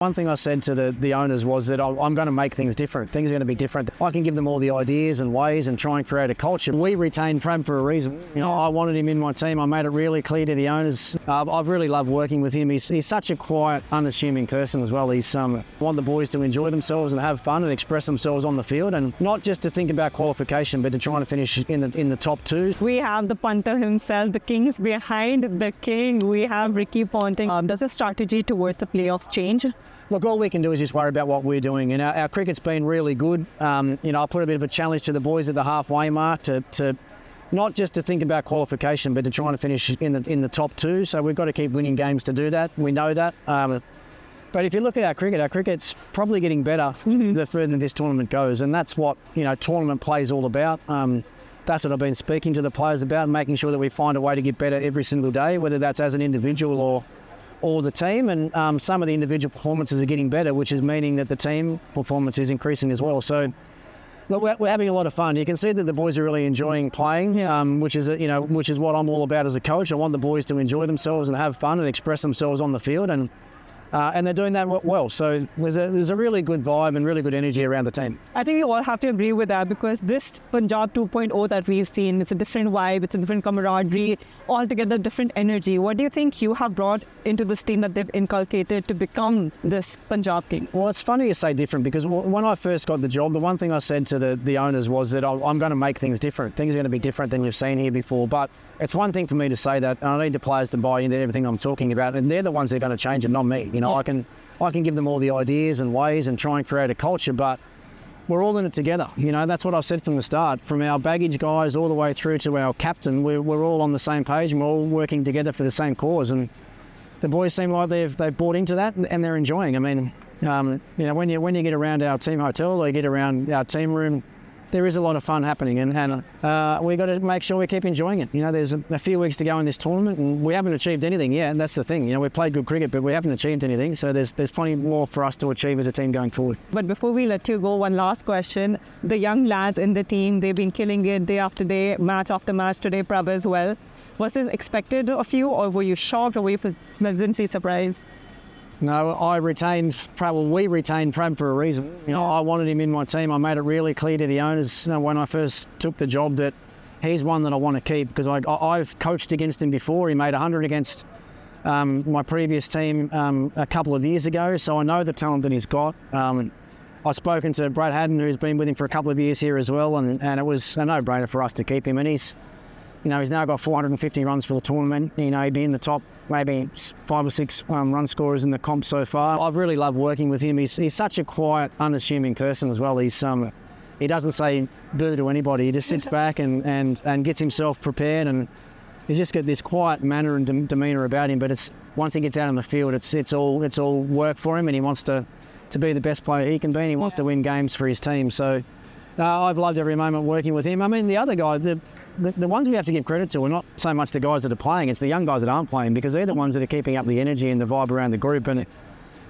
One thing I said to the owners was that I'm going to make things different. Things are going to be different. I can give them all the ideas and ways and try and create a culture. We retained Prab for a reason. You know, I wanted him in my team. I made it really clear to the owners. I've really loved working with him. He's such a quiet, unassuming person as well. He's want the boys to enjoy themselves and have fun and express themselves on the field, and not just to think about qualification, but to try and finish in the top two. We have the punter himself, the kings behind the king. We have Ricky Ponting. Does your strategy towards the playoffs change? Look, all we can do is just worry about what we're doing, and our cricket's been really good. You know, I put a bit of a challenge to the boys at the halfway mark to not just to think about qualification, but to try and finish in the top two. So we've got to keep winning games to do that. We know that. But if you look at our cricket's probably getting better the further this tournament goes, and that's what, you know, tournament play is all about. That's what I've been speaking to the players about, making sure that we find a way to get better every single day, whether that's as an individual or the team. And some of the individual performances are getting better, which is meaning that the team performance is increasing as well. So look, we're having a lot of fun. You can see that the boys are really enjoying playing, which is what I'm all about as a coach. I want the boys to enjoy themselves and have fun and express themselves on the field, and they're doing that well. So there's a really good vibe and really good energy around the team. I think we all have to agree with that, because this Punjab 2.0 that we've seen, it's a different vibe, it's a different camaraderie, altogether different energy. What do you think you have brought into this team that they've inculcated to become this Punjab King? Well, it's funny you say different, because when I first got the job, the one thing I said to the owners was that I'm going to make things different. Things are going to be different than you've seen here before. But it's one thing for me to say that, and I need the players to buy into everything I'm talking about, and they're the ones that are going to change it, not me. You know, I can give them all the ideas and ways and try and create a culture, but we're all in it together. You know, that's what I've said from the start. From our baggage guys all the way through to our captain, we're all on the same page, and we're all working together for the same cause. And the boys seem like they've bought into that, and they're enjoying. I mean, you know, when you get around our team hotel or you get around our team room, there is a lot of fun happening, and we've got to make sure we keep enjoying it. You know, there's a few weeks to go in this tournament, and we haven't achieved anything yet, and that's the thing. You know, we've played good cricket, but we haven't achieved anything, so there's plenty more for us to achieve as a team going forward. But before we let you go, one last question. The young lads in the team, they've been killing it day after day, match after match, today Prab as well. Was it expected of you, or were you shocked, or were you pleasantly surprised? No, we retained Prab for a reason. You know, I wanted him in my team. I made it really clear to the owners when I first took the job that he's one that I want to keep, because I've coached against him before. He made 100 against my previous team a couple of years ago, so I know the talent that he's got. I've spoken to Brad Haddon, who's been with him for a couple of years here as well, and it was a no-brainer for us to keep him. And he's now got 450 runs for the tournament. You know, he'd be in the top maybe 5 or 6 run scorers in the comp so far. I've really loved working with him. He's such a quiet, unassuming person as well. He doesn't say boo to anybody. He just sits back and gets himself prepared, and he's just got this quiet manner and demeanour about him. But once he gets out on the field, it's all work for him, and he wants to be the best player he can be, and he wants to win games for his team. So I've loved every moment working with him. I mean, the other guy, the ones we have to give credit to are not so much the guys that are playing, it's the young guys that aren't playing, because they're the ones that are keeping up the energy and the vibe around the group. And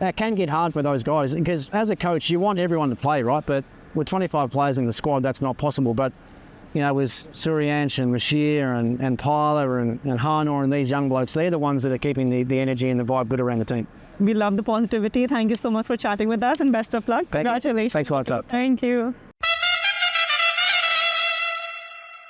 it can get hard for those guys, because as a coach, you want everyone to play, right? But with 25 players in the squad, that's not possible. But, you know, with Suryansh and Rashir and Pyler and Hanor and these young blokes, they're the ones that are keeping the energy and the vibe good around the team. We love the positivity. Thank you so much for chatting with us, and best of luck. Congratulations. Thanks a lot, Doug. Thank you.